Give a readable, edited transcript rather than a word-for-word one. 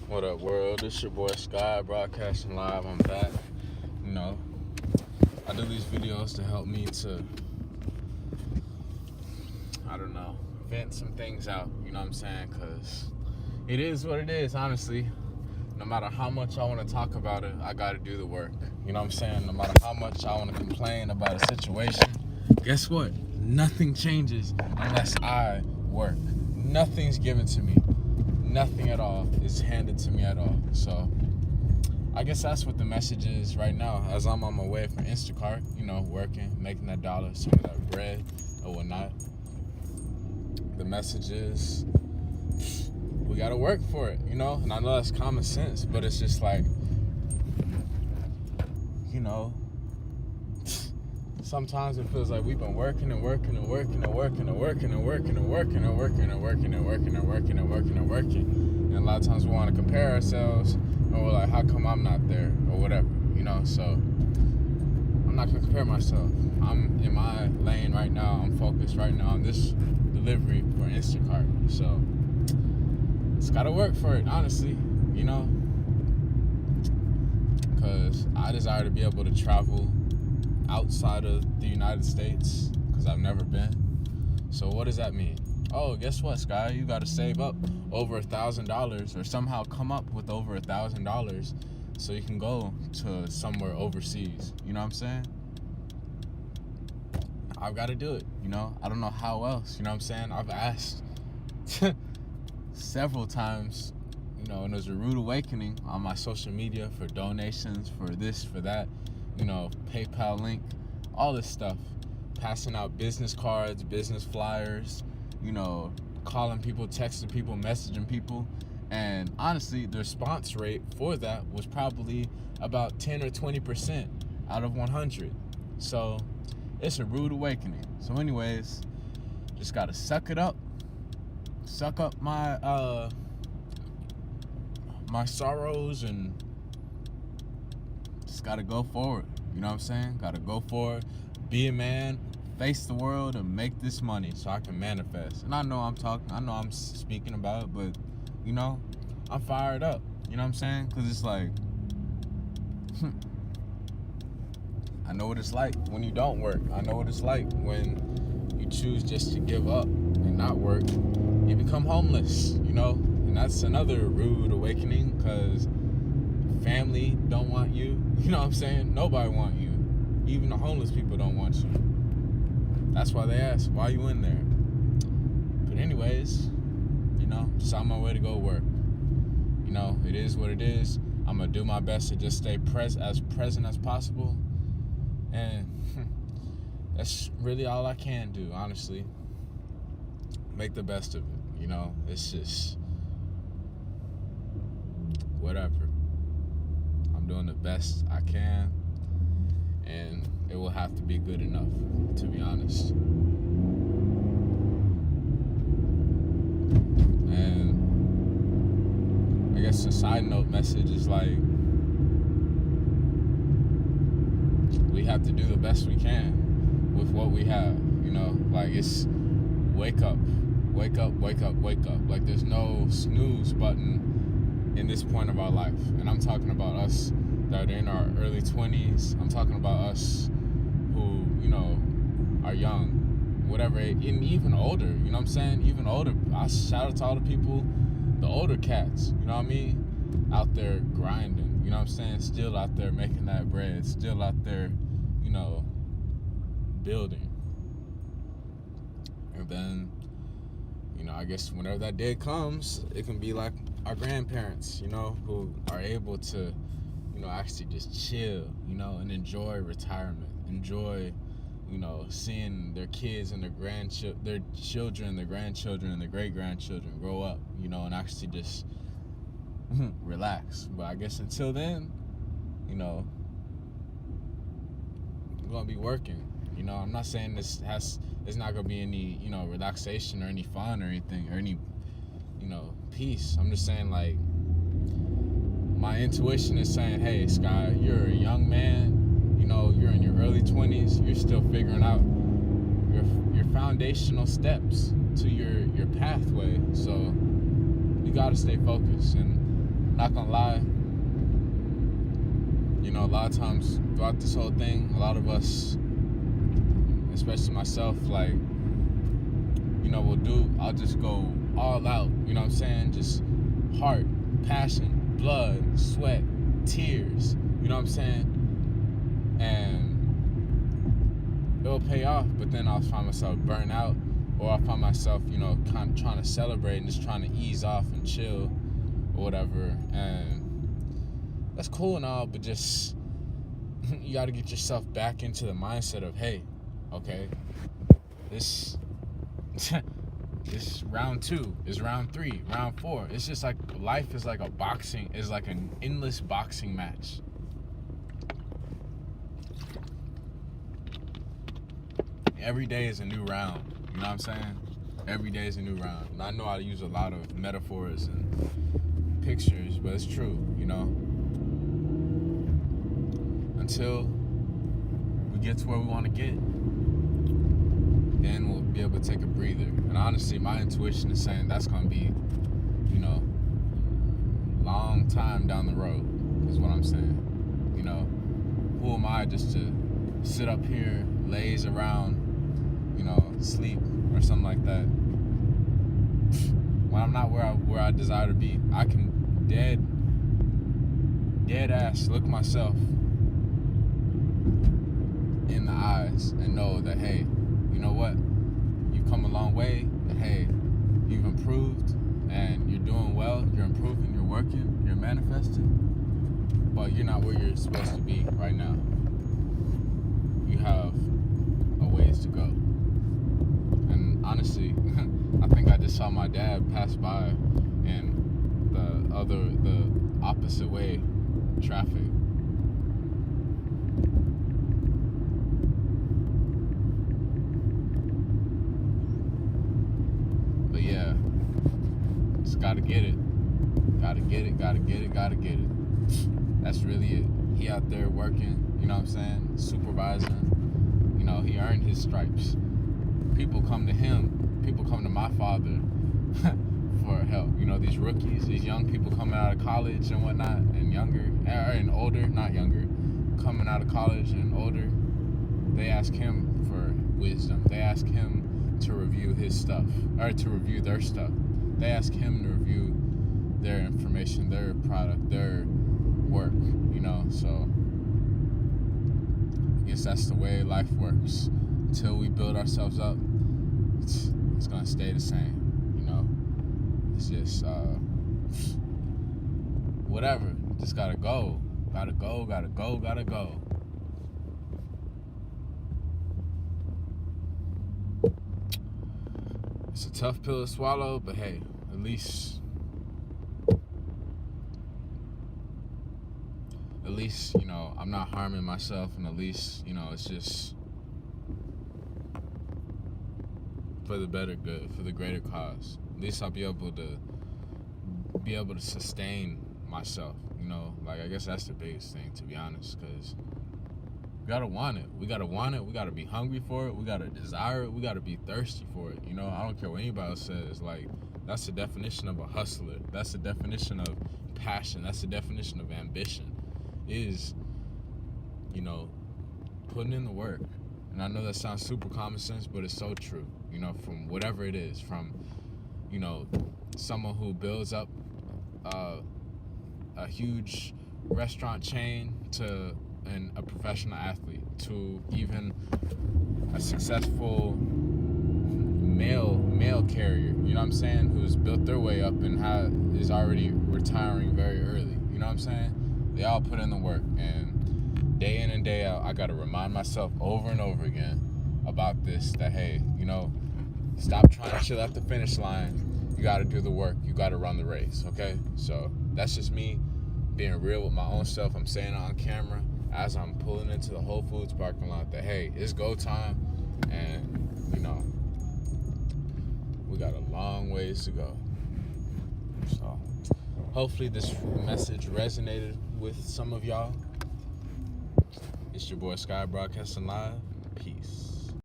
What up, world? It's your boy Sky, broadcasting live. I'm back. You know, I do these videos to help me to, vent some things out. You know what I'm saying? Because it is what it is, honestly. No matter how much I want to talk about it, I got to do the work. You know what I'm saying? No matter how much I want to complain about a situation, guess what? Nothing changes unless I work. Nothing's given to me. Nothing at all is handed to me at all. So I guess that's what the message is right now as I'm on my way from Instacart, working, making that dollar, some of that bread or whatnot. The message is we gotta work for it, and I know that's common sense, but it's just like, sometimes it feels like we've been working and working and working and working and working and working and working and working and working and working and working and working and working. And a lot of times we want to compare ourselves, and we're like, how come I'm not there or whatever, So I'm not gonna compare myself. I'm in my lane right now. I'm focused right now on this delivery for Instacart. So it's gotta work for it, honestly, because I desire to be able to travel outside of the United States because I've never been. So what does that mean? Oh, guess what, Sky? You got to save up over $1,000 or somehow come up with over $1,000 so you can go to somewhere overseas. You know what I'm saying? I've got to do it. I don't know how else. You know what I'm saying? I've asked several times, and there's a rude awakening on my social media for donations, for this, for that, PayPal link, all this stuff. Passing out business cards, business flyers, calling people, texting people, messaging people. And honestly, the response rate for that was probably about 10 or 20% out of 100. So it's a rude awakening. So anyways, just gotta suck it up. Suck up my my sorrows and just gotta go forward. You know what I'm saying? Gotta go forward, be a man, face the world, and make this money so I can manifest. And I know I'm speaking about it, but I'm fired up. You know what I'm saying? Because it's like, I know what it's like when you don't work. I know what it's like when you choose just to give up and not work. You become homeless, and that's another rude awakening because family don't want you. You know what I'm saying? Nobody want you. Even the homeless people don't want you. That's why they ask, why you in there? But anyways, just on my way to go work. It is what it is. I'm going to do my best to just stay as present as possible. And that's really all I can do, honestly. Make the best of it. It's just whatever. I'm doing the best I can, and it will have to be good enough, to be honest. And I guess a side note message is like, we have to do the best we can with what we have, like it's wake up. Wake up, wake up, wake up. Like there's no snooze button in this point of our life. And I'm talking about us that are in our early 20s. I'm talking about us who, are young, whatever, and even older, you know what I'm saying? Even older. I shout out to all the people, the older cats, you know what I mean? Out there grinding, you know what I'm saying? Still out there making that bread, still out there, building. And then, I guess whenever that day comes, it can be like our grandparents, who are able to, actually just chill, and enjoy retirement, enjoy, seeing their kids and their children, their grandchildren, and their great-grandchildren grow up, and actually just relax. But I guess until then, we're going to be working. I'm not saying there's not going to be any, relaxation or any fun or anything or any, peace. I'm just saying, like, my intuition is saying, hey, Sky, you're a young man, you're in your early 20s, you're still figuring out your foundational steps to your pathway. So you got to stay focused. And not gonna lie, you know, a lot of times throughout this whole thing, a lot of us, especially myself, like, you know, I'll just go all out, you know what I'm saying? Just heart, passion, blood, sweat, tears, you know what I'm saying? And it'll pay off, but then I'll find myself burnt out, or I'll find myself, you know, kind of trying to celebrate and just trying to ease off and chill or whatever. And that's cool and all, but just you got to get yourself back into the mindset of, hey, okay, this this round 2 is round 3, round 4. It's just like life is like an endless boxing match. Every day is a new round. You know what I'm saying? Every day is a new round. And I know I use a lot of metaphors and pictures, but it's true, you know? Until we get to where we want to get, then we'll be able to take a breather. And honestly, my intuition is saying that's going to be, you know, long time down the road, is what I'm saying. You know, who am I just to sit up here, laze around, you know, sleep or something like that, when I'm not where I desire to be? I can dead ass look myself in the eyes and know that, hey, you know what, you've come a long way, that, hey, you've improved and you're doing well, you're improving, you're working, you're manifesting, but you're not where you're supposed to be right now. You have a ways to go. And honestly, I think I just saw my dad pass by in the opposite way traffic. But yeah, just gotta get it. Gotta get it. That's really it. He out there working, you know what I'm saying? Supervising. You know, he earned his stripes. People come to him. People come to my father for help. You know, these rookies, these young people coming out of college and whatnot, and younger, and older, not younger, coming out of college and older, they ask him for wisdom. They ask him to review his stuff, or to review their stuff. They ask him to review their information, their product, their work, you know. So I guess that's the way life works. Until we build ourselves up, it's gonna stay the same, you know. It's just whatever. Just gotta go. It's a tough pill to swallow, but hey, at least, you know, I'm not harming myself, and at least, you know, it's just for the better good, for the greater cause. At least I'll be able to sustain myself, you know. Like, I guess that's the biggest thing, to be honest, because we gotta want it. We gotta be hungry for it. We gotta desire it. We gotta be thirsty for it. You know, I don't care what anybody else says. Like, that's the definition of a hustler. That's the definition of passion. That's the definition of ambition. Is, you know, putting in the work. And I know that sounds super common sense, but it's so true. You know, from whatever it is, from, you know, someone who builds up a huge restaurant chain to a professional athlete, to even a successful mail carrier, you know what I'm saying, who's built their way up and is already retiring very early, you know what I'm saying? They all put in the work, and day in and day out, I gotta remind myself over and over again about this, that, hey, you know, stop trying to chill at the finish line. You gotta do the work. You gotta run the race, okay? So that's just me being real with my own self. I'm saying it on camera as I'm pulling into the Whole Foods parking lot that, hey, it's go time, and, you know, we got a long ways to go. So hopefully this message resonated with some of y'all. It's your boy Sky, broadcasting live. Peace.